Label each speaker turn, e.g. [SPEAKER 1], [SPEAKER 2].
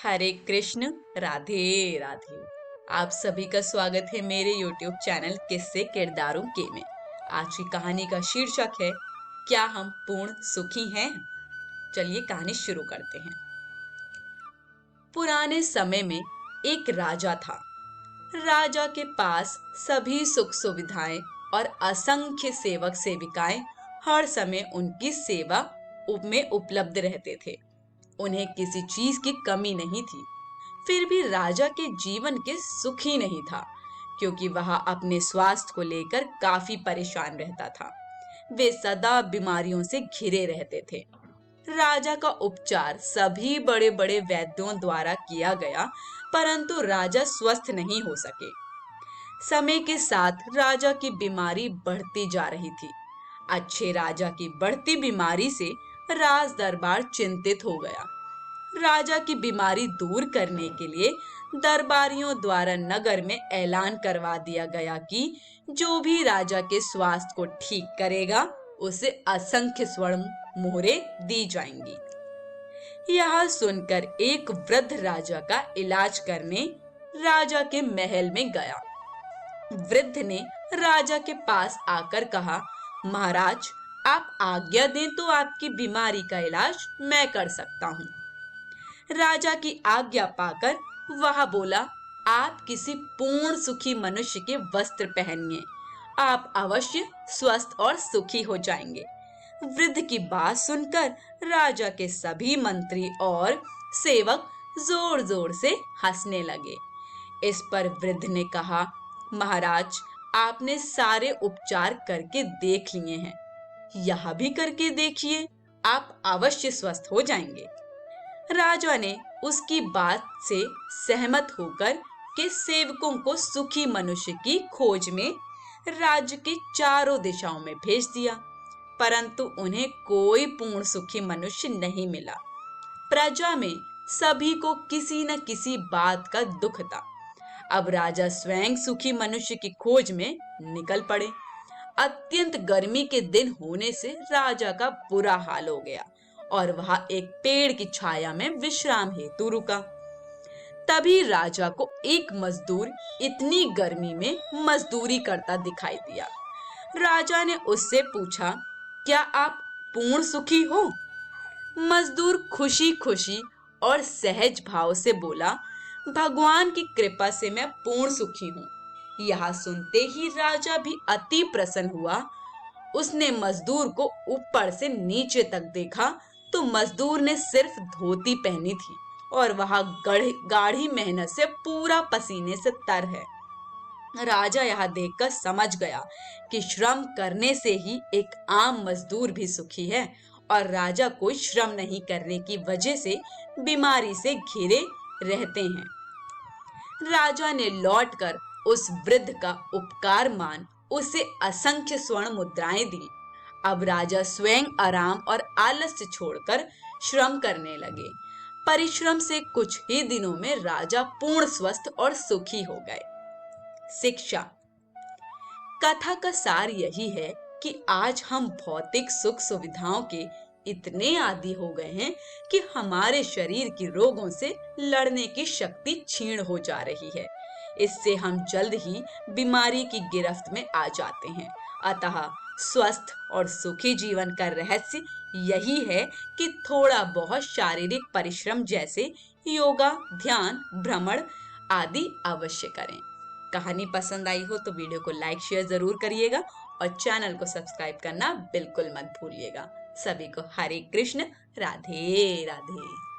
[SPEAKER 1] हरे कृष्ण, राधे राधे। आप सभी का स्वागत है मेरे YouTube चैनल किस्से किरदारों के में। आज की कहानी का शीर्षक है, क्या हम पूर्ण सुखी हैं? चलिए कहानी शुरू करते हैं। पुराने समय में एक राजा था। राजा के पास सभी सुख सुविधाएं और असंख्य सेवक सेविकाएं हर समय उनकी सेवा में उपलब्ध रहते थे। उन्हें किसी चीज की कमी नहीं थी। फिर भी राजा के जीवन के सुख ही नहीं था, क्योंकि वह अपने स्वास्थ्य को लेकर काफी परेशान रहता था। वे सदा बीमारियों से घिरे रहते थे। राजा का उपचार सभी बड़े बड़े वैद्यों द्वारा किया गया, परंतु राजा स्वस्थ नहीं हो सके। समय के साथ राजा की बीमारी बढ़ती जा रही थी। अच्छे राजा की बढ़ती बीमारी से राज दरबार चिंतित हो गया। राजा की बीमारी दूर करने के लिए दरबारियों द्वारा नगर में ऐलान करवा दिया गया कि जो भी राजा के स्वास्थ्य को ठीक करेगा उसे असंख्य स्वर्ण मोहरे दी जाएंगी। यह सुनकर एक वृद्ध राजा का इलाज करने राजा के महल में गया। वृद्ध ने राजा के पास आकर कहा, महाराज, आप आज्ञा दें तो आपकी बीमारी का इलाज मैं कर सकता हूँ। राजा की आज्ञा पाकर वह बोला, आप किसी पूर्ण सुखी मनुष्य के वस्त्र पहनिए, आप अवश्य स्वस्थ और सुखी हो जाएंगे। वृद्ध की बात सुनकर राजा के सभी मंत्री और सेवक जोर जोर से हंसने लगे। इस पर वृद्ध ने कहा, महाराज, आपने सारे उपचार करके देख लिए हैं, यह भी करके देखिए, आप अवश्य स्वस्थ हो जाएंगे। राजा ने उसकी बात से सहमत होकर के सेवकों को सुखी मनुष्य की खोज में राज्य की चारों दिशाओं में भेज दिया, परंतु उन्हें कोई पूर्ण सुखी मनुष्य नहीं मिला। प्रजा में सभी को किसी न किसी बात का दुख था। अब राजा स्वयं सुखी मनुष्य की खोज में निकल पड़े। अत्यंत गर्मी के दिन होने से राजा का बुरा हाल हो गया और वह एक पेड़ की छाया में विश्राम हेतु रुका। तभी राजा को एक मजदूर इतनी गर्मी में मजदूरी करता दिखाई दिया। राजा ने उससे पूछा, क्या आप पूर्ण सुखी हो? मजदूर खुशी खुशी और सहज भाव से बोला, भगवान की कृपा से मैं पूर्ण सुखी हूँ। यह सुनते ही राजा भी अति प्रसन्न हुआ। उसने मजदूर को ऊपर से नीचे तक देखा तो मजदूर ने सिर्फ धोती पहनी थी और वह गाढ़ी मेहनत से पूरा पसीने से तर है। राजा यह देखकर समझ गया कि श्रम करने से ही एक आम मजदूर भी सुखी है और राजा कोई श्रम नहीं करने की वजह से बीमारी से घिरे रहते हैं। राजा ने लौटकर उस वृद्ध का उपकार मान उसे असंख्य स्वर्ण मुद्राएं दी। अब राजा स्वयं आराम और आलस्य छोड़कर श्रम करने लगे। परिश्रम से कुछ ही दिनों में राजा पूर्ण स्वस्थ और सुखी हो गए। शिक्षा। कथा का सार यही है कि आज हम भौतिक सुख सुविधाओं के इतने आदी हो गए हैं कि हमारे शरीर की रोगों से लड़ने की शक्ति क्षीण हो जा रही है। इससे हम जल्द ही बीमारी की गिरफ्त में आ जाते हैं। अतः स्वस्थ और सुखी जीवन का रहस्य यही है कि थोड़ा बहुत शारीरिक परिश्रम जैसे योगा, ध्यान, भ्रमण आदि अवश्य करें। कहानी पसंद आई हो तो वीडियो को लाइक शेयर जरूर करिएगा और चैनल को सब्सक्राइब करना बिल्कुल मत भूलिएगा। सभी को हरे कृष्ण, राधे राधे।